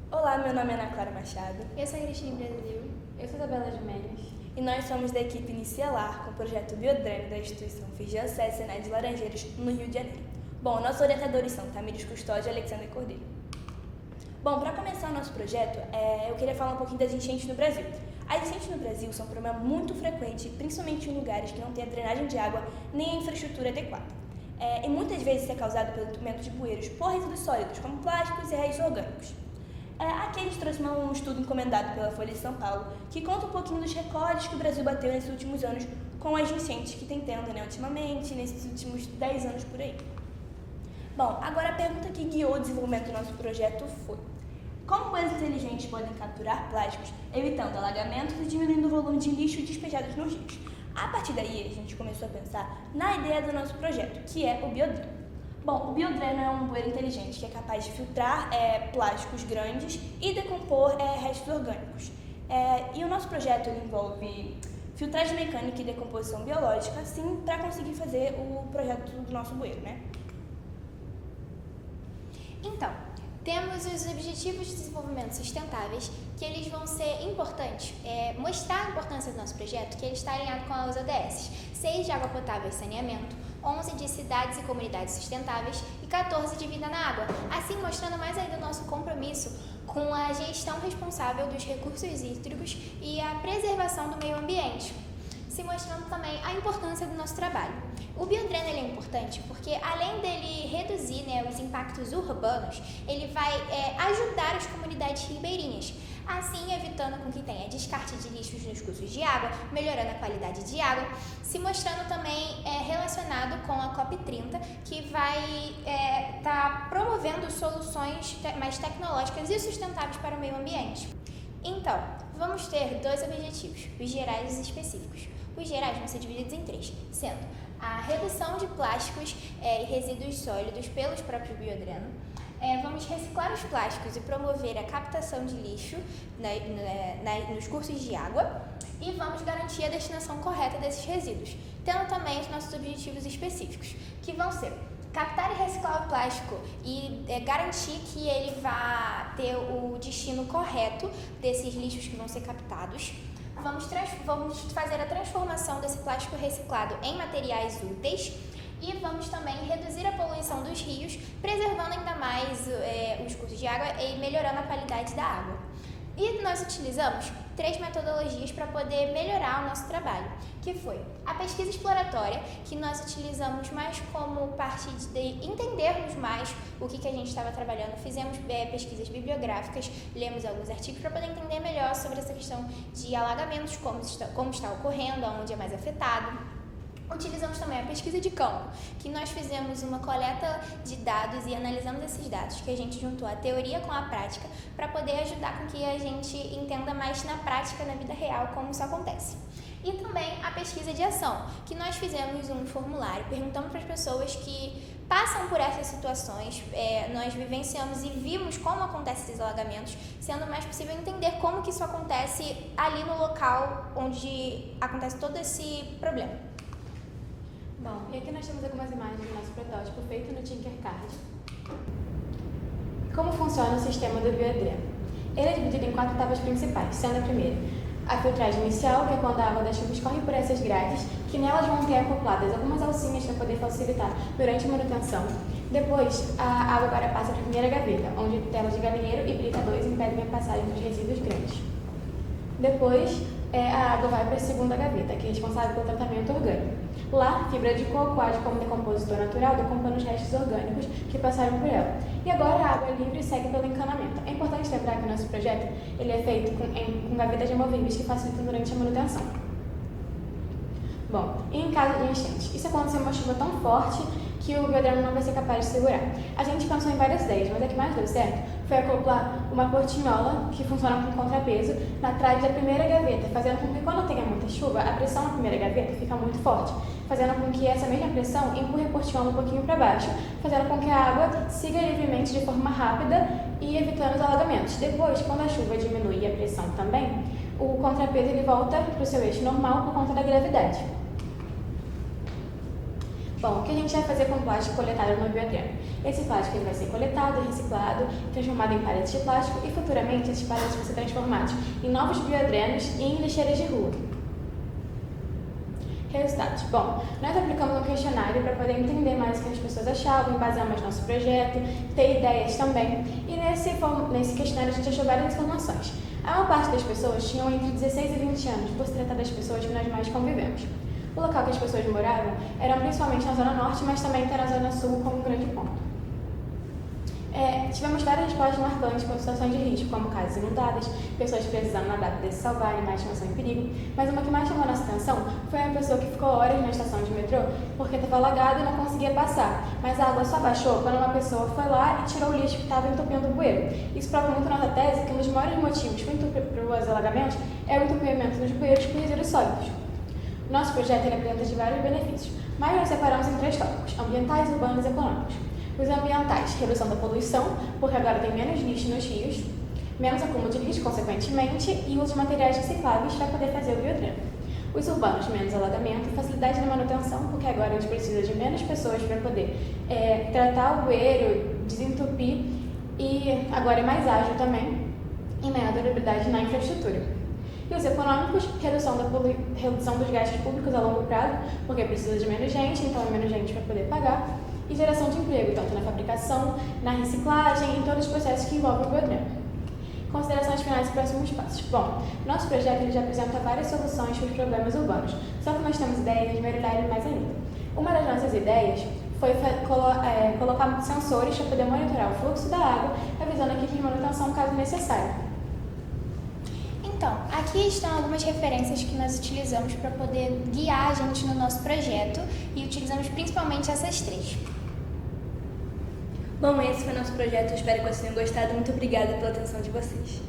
Olá, meu nome é Ana Clara Machado. Eu sou a Cristina Brasil. Eu sou a Isabela de Mendes. E nós somos da equipe Inicialar com o projeto Biodreno da instituição FIGEACE Senai de Laranjeiras, no Rio de Janeiro. Bom, nossos orientadores são Tamires Custódio e Alexandre Cordeiro. Bom, para começar o nosso projeto, eu queria falar um pouquinho das enchentes no Brasil. As enchentes no Brasil são um problema muito frequente, principalmente em lugares que não têm a drenagem de água nem a infraestrutura adequada. E muitas vezes isso é causado pelo entupimento de bueiros por resíduos sólidos, como plásticos e restos orgânicos. Aqui a gente trouxe um estudo encomendado pela Folha de São Paulo, que conta um pouquinho dos recordes que o Brasil bateu nesses últimos anos com as enchentes que tem tendo, ultimamente, nesses últimos 10 anos por aí. Bom, agora a pergunta que guiou o desenvolvimento do nosso projeto foi: como coisas inteligentes podem capturar plásticos, evitando alagamentos e diminuindo o volume de lixo despejados nos rios? A partir daí, a gente começou a pensar na ideia do nosso projeto, que é o biodreno. Bom, o biodreno é um bueiro inteligente que é capaz de filtrar plásticos grandes e decompor restos orgânicos. E o nosso projeto envolve filtragem mecânica e decomposição biológica, assim, para conseguir fazer o projeto do nosso bueiro, Então, temos os Objetivos de Desenvolvimento Sustentáveis, que eles vão ser importantes, mostrar a importância do nosso projeto, que ele está alinhado com as ODS, 6 de água potável e saneamento, 11 de cidades e comunidades sustentáveis e 14 de vida na água, assim mostrando mais ainda o nosso compromisso com a gestão responsável dos recursos hídricos e a preservação do meio ambiente, se mostrando também a importância do nosso trabalho. O biodreno ele é importante porque, além dele reduzir os impactos urbanos, ele vai ajudar as comunidades ribeirinhas, assim evitando com que tenha descarte de lixos nos cursos de água, melhorando a qualidade de água, se mostrando também relacionado com a COP30, que vai estar promovendo soluções mais tecnológicas e sustentáveis para o meio ambiente. Então, vamos ter 2 objetivos, os gerais e os específicos. Os gerais vão ser divididos em 3, sendo a redução de plásticos e resíduos sólidos pelos próprios biodreno. Vamos reciclar os plásticos e promover a captação de lixo nos cursos de água e vamos garantir a destinação correta desses resíduos, tendo também os nossos objetivos específicos, que vão ser captar e reciclar o plástico e garantir que ele vá ter o destino correto desses lixos que vão ser captados. Vamos fazer a transformação desse plástico reciclado em materiais úteis e vamos também reduzir a poluição dos rios, preservando ainda mais os cursos de água e melhorando a qualidade da água. E nós utilizamos 3 metodologias para poder melhorar o nosso trabalho, que foi a pesquisa exploratória, que nós utilizamos mais como parte de entendermos mais o que a gente estava trabalhando. Fizemos pesquisas bibliográficas, lemos alguns artigos para poder entender melhor sobre essa questão de alagamentos, como está ocorrendo, onde é mais afetado. Utilizamos também a pesquisa de campo, que nós fizemos uma coleta de dados e analisamos esses dados, que a gente juntou a teoria com a prática para poder ajudar com que a gente entenda mais na prática, na vida real, como isso acontece. E também a pesquisa de ação, que nós fizemos um formulário, perguntamos para as pessoas que passam por essas situações, nós vivenciamos e vimos como acontecem esses alagamentos, sendo mais possível entender como que isso acontece ali no local onde acontece todo esse problema. Bom, e aqui nós temos algumas imagens do nosso protótipo feito no Tinkercad. Como funciona o sistema do biodreno? Ele é dividido em 4 etapas principais, sendo a primeira a filtragem inicial, que é quando a água das chuvas corre por essas grades, que nelas vão ter acopladas algumas alcinhas para poder facilitar durante a manutenção. Depois, a água agora passa para a primeira gaveta, onde tela de galinheiro e brita 2 impedem a passagem dos resíduos grandes. Depois, a água vai para a segunda gaveta, que é responsável pelo tratamento orgânico. Lá, fibra de coco age como decompositor natural, decompondo os restos orgânicos que passaram por ela. E agora a água é livre e segue pelo encanamento. É importante lembrar que o nosso projeto ele é feito com gavetas removíveis que facilitam durante a manutenção. Bom, e em caso de enchente? Isso aconteceu uma chuva tão forte que o biodreno não vai ser capaz de segurar. A gente pensou em várias ideias, mas a que mais deu certo foi acoplar uma portinhola que funciona com contrapeso na trave da primeira gaveta, fazendo com que quando tenha muita chuva, a pressão na primeira gaveta fica muito forte, fazendo com que essa mesma pressão empurre a portinhola um pouquinho para baixo, fazendo com que a água siga livremente de forma rápida e evitando os alagamentos. Depois, quando a chuva diminui e a pressão também, o contrapeso ele volta para o seu eixo normal por conta da gravidade. Bom, o que a gente vai fazer com o plástico coletado no bioadreno? Esse plástico ele vai ser coletado, reciclado, transformado em paletes de plástico e futuramente esses paletes vão ser transformados em novos bioadrenos e em lixeiras de rua. Resultados. Bom, nós aplicamos um questionário para poder entender mais o que as pessoas achavam, embasamos nosso projeto, ter ideias também. E nesse questionário a gente achou várias informações. A maior parte das pessoas tinham entre 16 e 20 anos, por se tratar das pessoas que nós mais convivemos. O local que as pessoas moravam era principalmente na Zona Norte, mas também está na Zona Sul como um grande ponto. Tivemos várias respostas marcantes com situações de risco, como casas inundadas, pessoas precisando nadar para se salvar, animais de estimação em perigo. Mas uma que mais chamou a nossa atenção foi uma pessoa que ficou horas na estação de metrô porque estava alagado e não conseguia passar. Mas a água só baixou quando uma pessoa foi lá e tirou o lixo que estava entupindo o bueiro. Isso prova muito nossa tese que um dos maiores motivos para os alagamentos é o entupimento dos bueiros por resíduos sólidos. O nosso projeto ele apresenta vários benefícios, mas nós separamos em 3 tópicos: ambientais, urbanos e econômicos. Os ambientais, redução da poluição, porque agora tem menos lixo nos rios, menos acúmulo de lixo, consequentemente, e uso de materiais recicláveis para poder fazer o biodreno. Os urbanos, menos alagamento, facilidade na manutenção, porque agora a gente precisa de menos pessoas para poder tratar o bueiro, desentupir, e agora é mais ágil também, e maior durabilidade na infraestrutura. E os econômicos, redução dos gastos públicos a longo prazo, porque precisa de menos gente, então é menos gente para poder pagar, e geração de emprego, tanto na fabricação, na reciclagem e em todos os processos que envolvem o biodreno. Considerações finais e próximos passos. Bom, nosso projeto ele já apresenta várias soluções para os problemas urbanos, só que nós temos ideias de melhorar ele mais ainda. Uma das nossas ideias foi colocar sensores para poder monitorar o fluxo da água, avisando a equipe de manutenção caso necessário. Então, aqui estão algumas referências que nós utilizamos para poder guiar a gente no nosso projeto e utilizamos principalmente essas 3. Bom, esse foi o nosso projeto. Eu espero que vocês tenham gostado. Muito obrigada pela atenção de vocês.